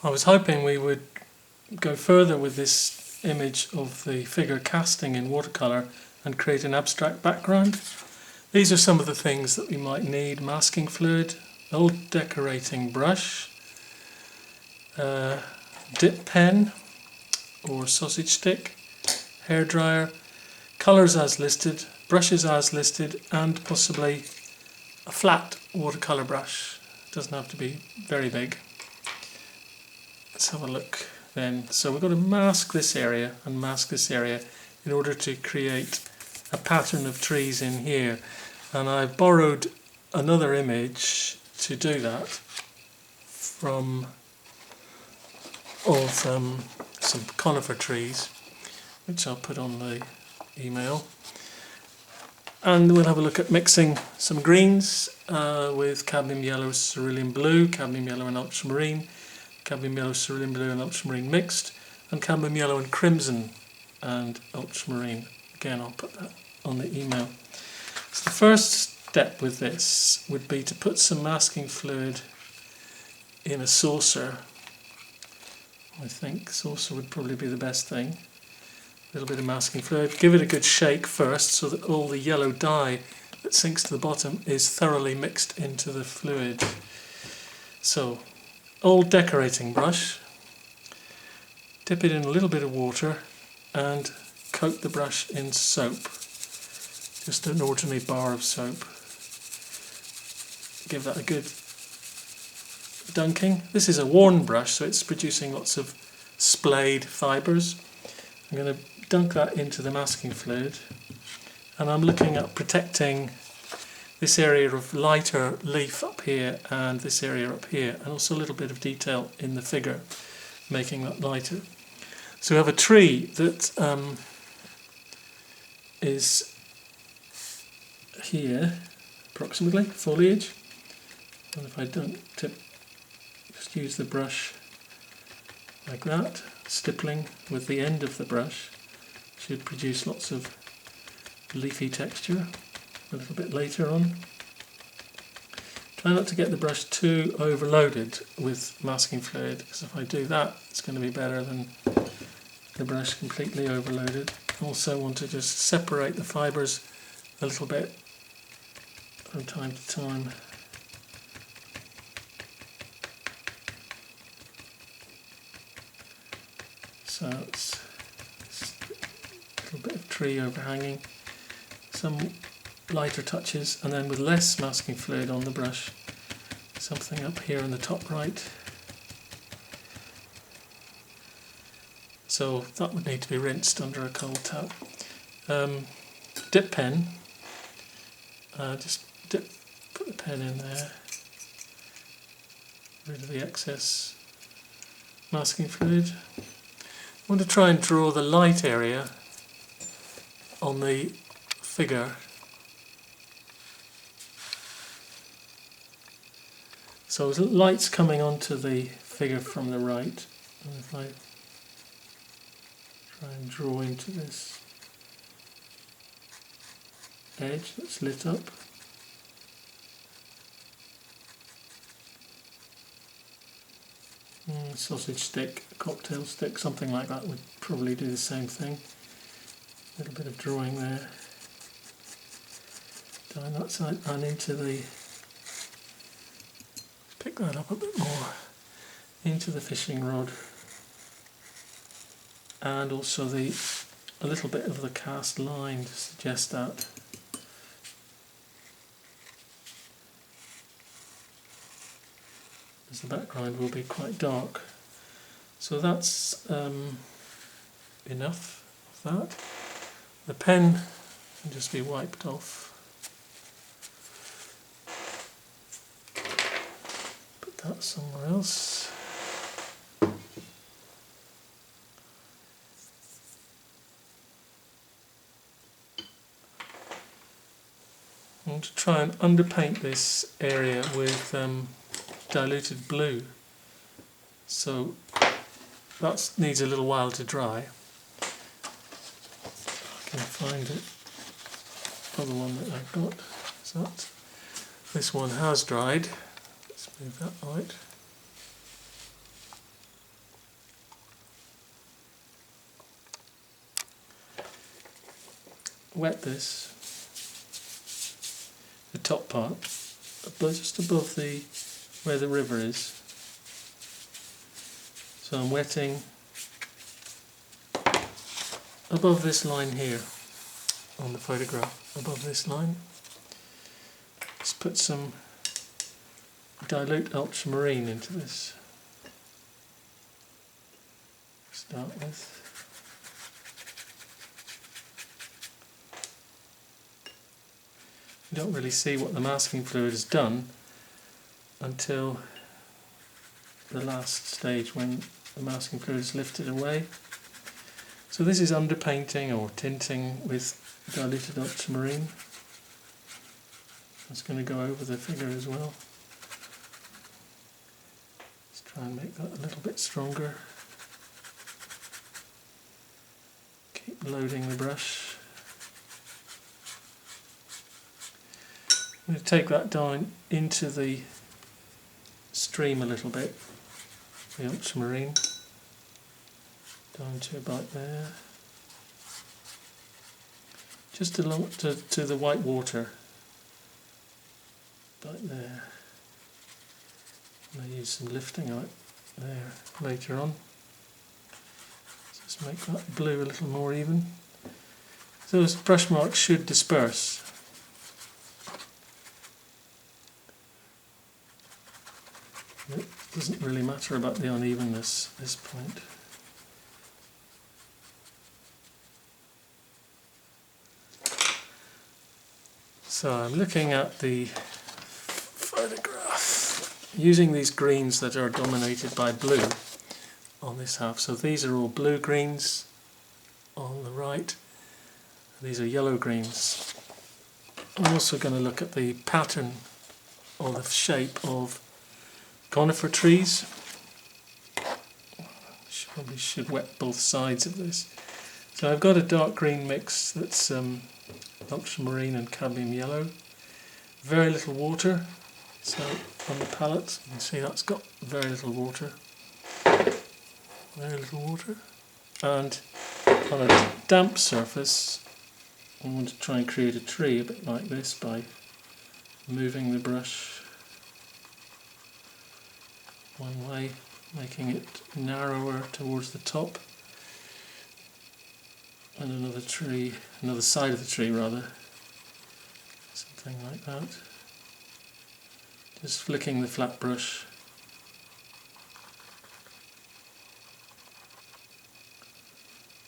I was hoping we would go further with this image of the figure casting in watercolour and create an abstract background. These are some of the things that we might need: masking fluid, old decorating brush, dip pen or sausage stick, hairdryer, colours as listed, brushes as listed, and possibly a flat watercolour brush. It doesn't have to be very big. Let's have a look then. So we've got to mask this area and mask this area in order to create a pattern of trees in here. And I've borrowed another image to do that from some conifer trees, which I'll put on the email. And we'll have a look at mixing some greens with cadmium yellow, cerulean blue, cadmium yellow and ultramarine, cadmium yellow, cerulean blue and ultramarine mixed, and cadmium yellow and crimson and ultramarine. Again, I'll put that on the email. So the first step with this would be to put some masking fluid in a saucer. I think saucer would probably be the best thing. A little bit of masking fluid. Give it a good shake first so that all the yellow dye that sinks to the bottom is thoroughly mixed into the fluid. So, old decorating brush. Dip it in a little bit of water and coat the brush in soap. Just an ordinary bar of soap. Give that a good dunking. This is a worn brush, so it's producing lots of splayed fibres. I'm going to dunk that into the masking fluid, and I'm looking at protecting this area of lighter leaf up here and this area up here, and also a little bit of detail in the figure, making that lighter. So we have a tree that is here, approximately, foliage, and if I don't just use the brush like that, stippling with the end of the brush, should produce lots of leafy texture a little bit later on. Try not to get the brush too overloaded with masking fluid, because if I do that, it's going to be better than the brush completely overloaded. Also want to just separate the fibres a little bit from time to time. So it's a little bit of tree overhanging, some lighter touches, and then with less masking fluid on the brush, something up here in the top right. So that would need to be rinsed under a cold tap. Dip pen, put the pen in there, rid of the excess masking fluid. I want to try and draw the light area on the figure. So light's coming onto the figure from the right, and if I try and draw into this edge that's lit up, sausage stick, cocktail stick, something like that would probably do the same thing. A little bit of drawing there. Down that side and into the, pick that up a bit more, into the fishing rod, and also a little bit of the cast line to suggest that. As the background will be quite dark. So that's enough of that. The pen can just be wiped off. Put that somewhere else. I want to try and underpaint this area with diluted blue, so that needs a little while to dry. I can find it, other one that I've got. So that, this one has dried. Let's move that out. wet this, the top part, just above where the river is. So I'm wetting above this line here on the photograph, above this line. Just put some dilute ultramarine into this. Start with. You don't really see what the masking fluid has done until the last stage when the masking fluid is lifted away. So this is underpainting or tinting with diluted ultramarine. That's going to go over the figure as well. Let's try and make that a little bit stronger. Keep loading the brush. I'm going to take that down into the stream a little bit, the ultramarine, down to about there, just along to the white water, about there. And I use some lifting out there later on. Just make that blue a little more even. Those brush marks should disperse. It doesn't really matter about the unevenness at this point. So I'm looking at the photograph using these greens that are dominated by blue on this half. So these are all blue greens on the right. These are yellow greens. I'm also going to look at the pattern or the shape of conifer trees. Probably should wet both sides of this. So I've got a dark green mix that's ultramarine and cadmium yellow. Very little water. So on the palette you can see that's got very little water. Very little water. And on a damp surface I want to try and create a tree a bit like this by moving the brush one way, making it narrower towards the top, and another side of the tree rather, something like that. Just flicking the flat brush.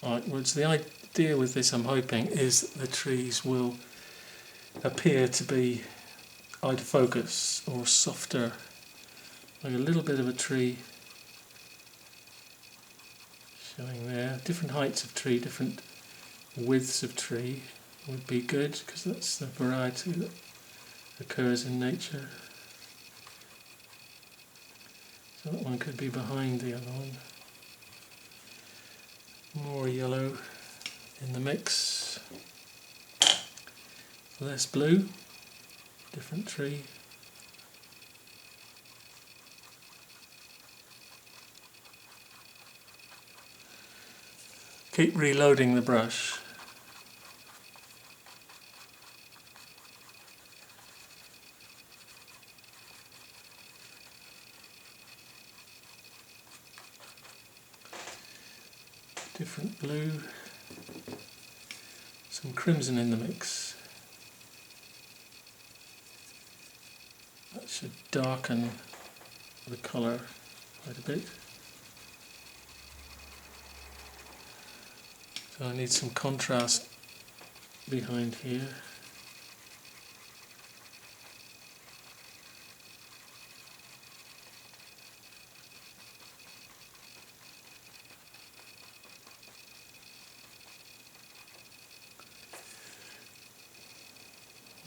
Outwards. The idea with this, I'm hoping, is that the trees will appear to be out of focus or softer, like a little bit of a tree showing there. Different heights of tree, different widths of tree would be good because that's the variety that occurs in nature. So that one could be behind the other one. More yellow in the mix, less blue, different tree. Keep reloading the brush. Different blue, some crimson in the mix. That should darken the colour quite a bit. So I need some contrast behind here.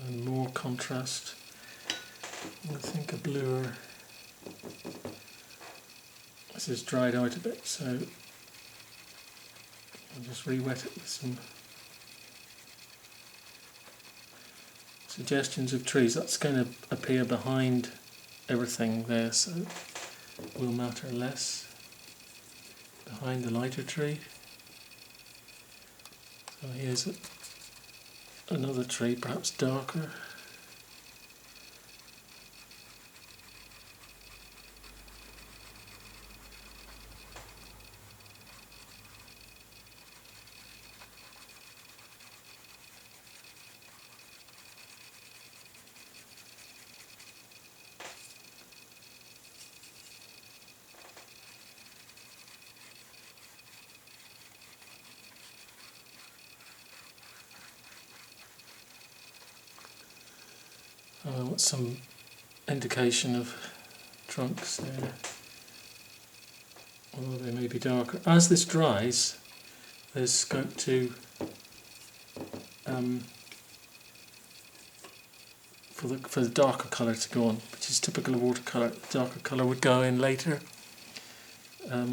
And more contrast. I think a bluer. This is dried out a bit, so I'll just re-wet it with some suggestions of trees. That's going to appear behind everything there, so it will matter less. Behind the lighter tree. So here's another tree, perhaps darker. I want some indication of trunks there, although they may be darker. As this dries, there's scope to for the darker colour to go on, which is typical of watercolour. The darker colour would go in later,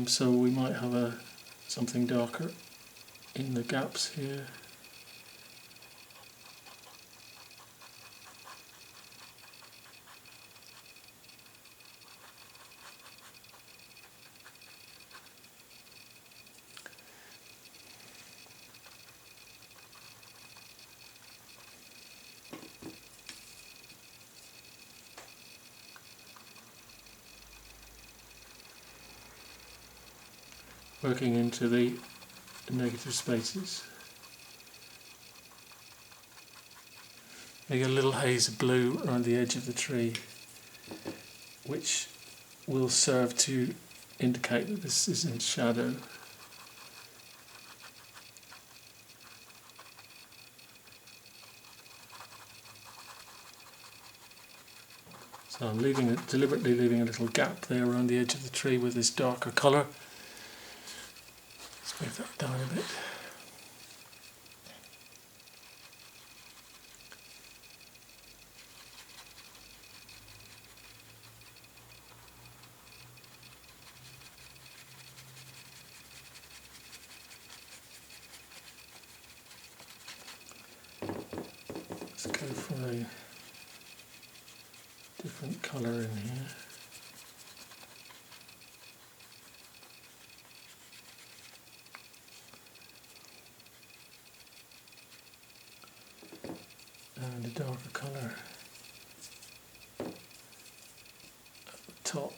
so we might have something darker in the gaps here. Working into the negative spaces. Make a little haze of blue around the edge of the tree, which will serve to indicate that this is in shadow. So I'm deliberately leaving a little gap there around the edge of the tree with this darker colour. Let's move that down a bit. Let's go for a different colour in here. And a darker colour at the top.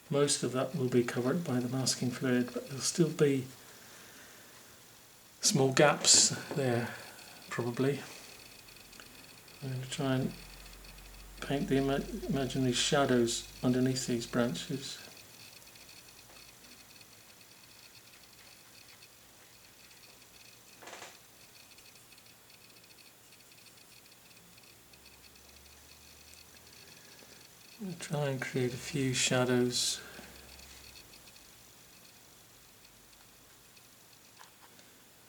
Most of that will be covered by the masking fluid, but there'll still be small gaps there, probably. I'm going to try and paint the imaginary shadows underneath these branches. I'm going to try and create a few shadows.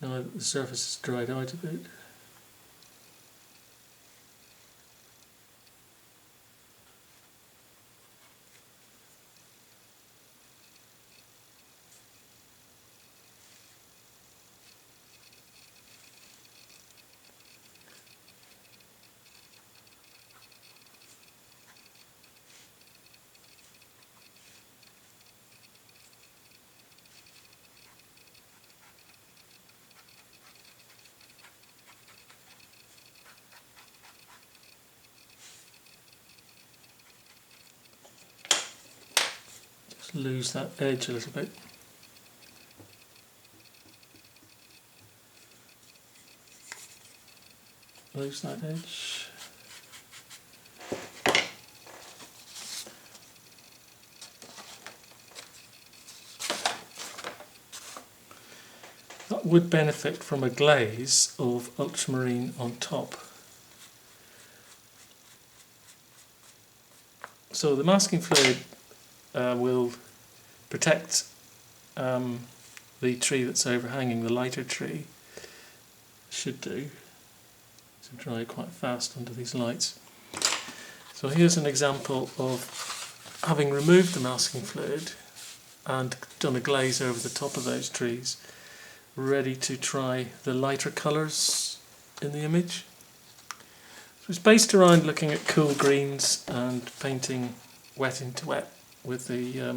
Now that the surface has dried out a bit. Lose that edge a little bit. Lose that edge. That would benefit from a glaze of ultramarine on top. So the masking fluid will protect the tree that's overhanging, the lighter tree, should do, to dry quite fast under these lights. So here's an example of having removed the masking fluid and done a glaze over the top of those trees, ready to try the lighter colours in the image. So it's based around looking at cool greens and painting wet into wet with the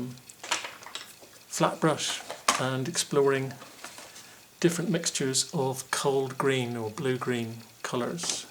flat brush and exploring different mixtures of cold green or blue-green colours.